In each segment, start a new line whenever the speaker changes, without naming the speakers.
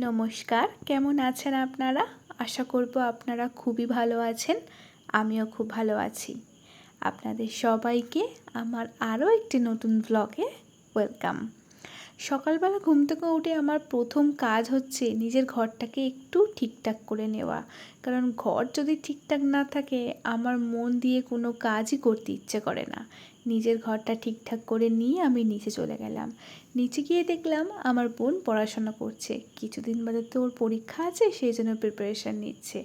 নমস্কার, কেমন আছেন আপনারা? আশা করব আপনারা খুবই ভালো আছেন। আমিও খুব ভালো আছি। আপনাদের সবাইকে আমার আরও একটি নতুন ব্লগে ওয়েলকাম। সকালবেলা ঘুম থেকে উঠে আমার প্রথম কাজ হচ্ছে নিজের ঘরটাকে একটু ঠিকঠাক করে নেওয়া। কারণ ঘর যদি ঠিকঠাক না থাকে আমার মন দিয়ে কোনো কাজই করতে ইচ্ছে করে না। নিজের ঘরটা ঠিকঠাক করে নিয়ে আমি নিচে চলে গেলাম। নিচে গিয়ে দেখলাম আমার বোন পড়াশোনা করছে। কিছুদিন বাদে তো ওর পরীক্ষা আছে, সেই জন্য প্রিপারেশান নিচ্ছে।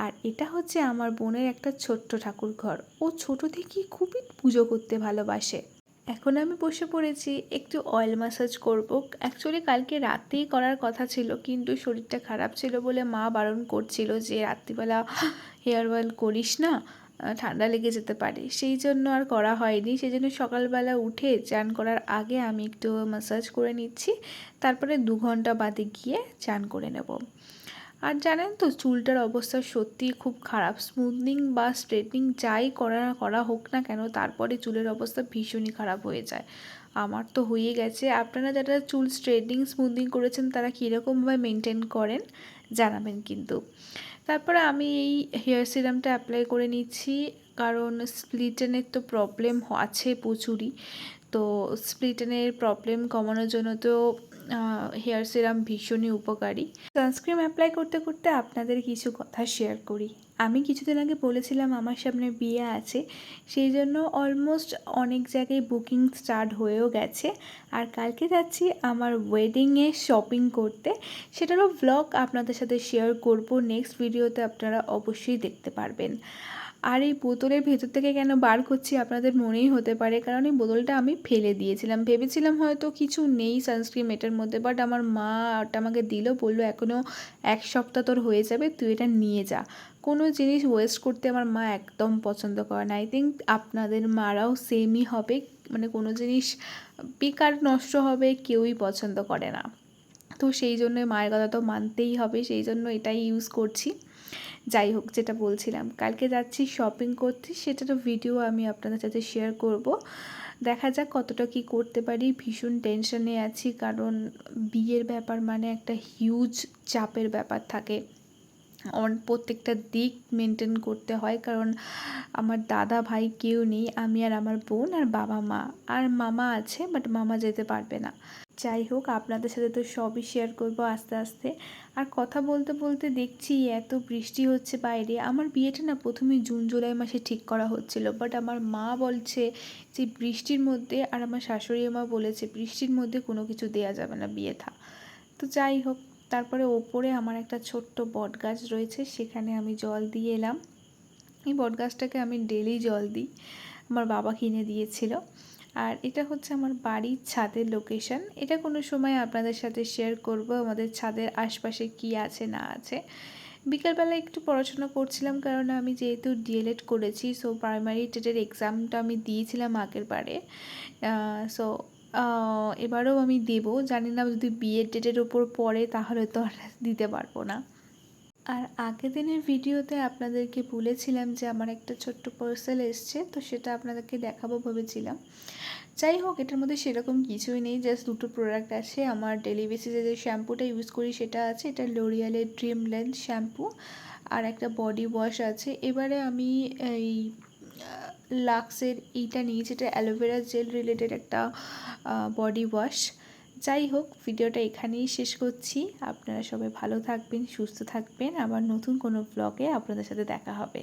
আর এটা হচ্ছে আমার বোনের একটা ছোট্ট ঠাকুর ঘর। ও ছোটো থেকেই খুবই পুজো করতে ভালোবাসে। এখন আমি বসে পড়েছি, একটু অয়েল ম্যাসাজ করব। অ্যাকচুয়ালি কালকে রাতেই করার কথা ছিল, কিন্তু শরীরটা খারাপ ছিল বলে মা বারণ করছিল যে রাত্রিবেলা হেয়ার অয়েল করিস না, ঠান্ডা লেগে যেতে পারে। সেই জন্য আর করা হয়নি। সেই জন্য সকালবেলা উঠে চান করার আগে আমি একটু ম্যাসাজ করে নিচ্ছি, তারপরে 2 ঘন্টা বাদে গিয়ে চান করে নেব। আর জানেন তো চুলটার অবস্থা সত্যিই খুব খারাপ। স্মুথনিং বা স্ট্রেটনিং যাই করা হোক না কেন, তারপরে চুলের অবস্থা ভীষণই খারাপ হয়ে যায়। আমার তো হয়ে গেছে। আপনারা যারা চুল স্ট্রেটনিং স্মুথনিং করেছেন তারা কীরকমভাবে মেনটেন করেন জানাবেন কিন্তু। তারপরে আমি এই হেয়ার সিরামটা অ্যাপ্লাই করে নিচ্ছি, কারণ স্প্লিটেনের তো প্রবলেম আছে প্রচুরই। তো স্প্লিটেনের প্রবলেম কমানোর জন্য তো হেয়ার সিরাম ভীষণই উপকারী। সানস্ক্রিন অ্যাপ্লাই করতে করতে আপনাদের কিছু কথা শেয়ার করি। আমি কিছুদিন আগে বলেছিলাম আমার সামনে বিয়ে আছে, সেই জন্য অলমোস্ট অনেক জায়গায় বুকিং স্টার্ট হয়েও গেছে। আর কালকে যাচ্ছি আমার ওয়েডিংয়ে শপিং করতে, সেটারও ভ্লগ আপনাদের সাথে শেয়ার করব নেক্সট ভিডিওতে, আপনারা অবশ্যই দেখতে পারবেন। আর এই বোতলের ভেতর থেকে কেন বার করছি আপনাদের মনেই হতে পারে, কারণ এই বোতলটা আমি ফেলে দিয়েছিলাম। ভেবেছিলাম হয়তো কিছু নেই সানস্ক্রিন এটার মধ্যে, বাট আমার মা ওটা আমাকে দিল, বললো এখনও 1 সপ্তাহ তোর হয়ে যাবে, তুই এটা নিয়ে যা। কোনো জিনিস ওয়েস্ট করতে আমার মা একদম পছন্দ করে না। আই থিঙ্ক আপনাদের মারাও সেমই হবে, মানে কোনো জিনিস বেকার নষ্ট হবে কেউই পছন্দ করে না। তো সেই জন্য মায়ের কথা তো মানতেই হবে, সেই জন্য এটাই ইউজ করছি। যাই হোক, যেটা বলছিলাম, কালকে যাচ্ছি শপিং করতে, সেটারও ভিডিও আমি আপনাদের সাথে শেয়ার করব। দেখা যাক কতটা কি করতে পারি। ভীষণ টেনশনে আছি, কারণ বিয়ের ব্যাপার মানে একটা হিউজ চাপের ব্যাপার থাকে। প্রত্যেকটা দিক মেনটেন করতে হয়, কারণ আমার দাদা ভাই কেউ নেই, আমি আর আমার বোন আর বাবা মা আর মামা আছে, বাট মামা যেতে পারবে না। যাই হোক, আপনাদের সাথে তো সবই শেয়ার করব আস্তে আস্তে। আর কথা বলতে বলতে দেখছি এত বৃষ্টি হচ্ছে বাইরে। আমার বিয়েটা না প্রথমে জুন জুলাই মাসে ঠিক করা হচ্ছিল, বাট আমার মা বলছে যে বৃষ্টির মধ্যে, আর আমার শাশুড়ি মা বলেছে বৃষ্টির মধ্যে কোনো কিছু দেয়া যাবে না বিয়ে থা। তো যাই হোক, তারপরে ওপরে আমার একটা ছোট্ট বট গাছ রয়েছে, সেখানে আমি জল দিয়ে এলাম। এই বট গাছটাকে আমি ডেলি জল দিই, আমার বাবা কিনে দিয়েছিল। আর এটা হচ্ছে আমার বাড়ির ছাদের লোকেশন। এটা কোনো সময় আপনাদের সাথে শেয়ার করব আমাদের ছাদের আশপাশে কি আছে না আছে। বিকালবেলা একটু পড়াশোনা করছিলাম, কারণ আমি যেহেতু ডিএলএড করেছি, সো প্রাইমারি টেটের এক্সামটা আমি দিয়েছিলাম আগের বারে। সো এবারেও আমি দেব, জানি না যদি বিএড ডেটের ওপর পড়ে তাহলে তো আর দিতে পারবো না। আর আগের দিনের ভিডিওতে আপনাদেরকে বলেছিলাম যে আমার একটা ছোট্ট পার্সেল এসছে, তো সেটা আপনাদেরকে দেখাবো ভেবেছিলাম। যাই হোক, এটার মধ্যে সেরকম কিছুই নেই, জাস্ট 2টো প্রোডাক্ট আছে। আমার ডেলি বেসিসে যে শ্যাম্পুটা ইউজ করি সেটা আছে, এটা লোরিয়ালের ড্রিম লেন্থ শ্যাম্পু, আর একটা বডি ওয়াশ আছে। এবারে আমি এই লাক্সের এইটা নিয়েছি, এটা অ্যালোভেরা জেল রিলেটেড একটা বডি ওয়াশ। যাই হোক, ভিডিওটা এখানেই শেষ করছি। আপনারা সবাই ভালো থাকবেন, সুস্থ থাকবেন। আবার নতুন কোনো ব্লগে আপনাদের সাথে দেখা হবে।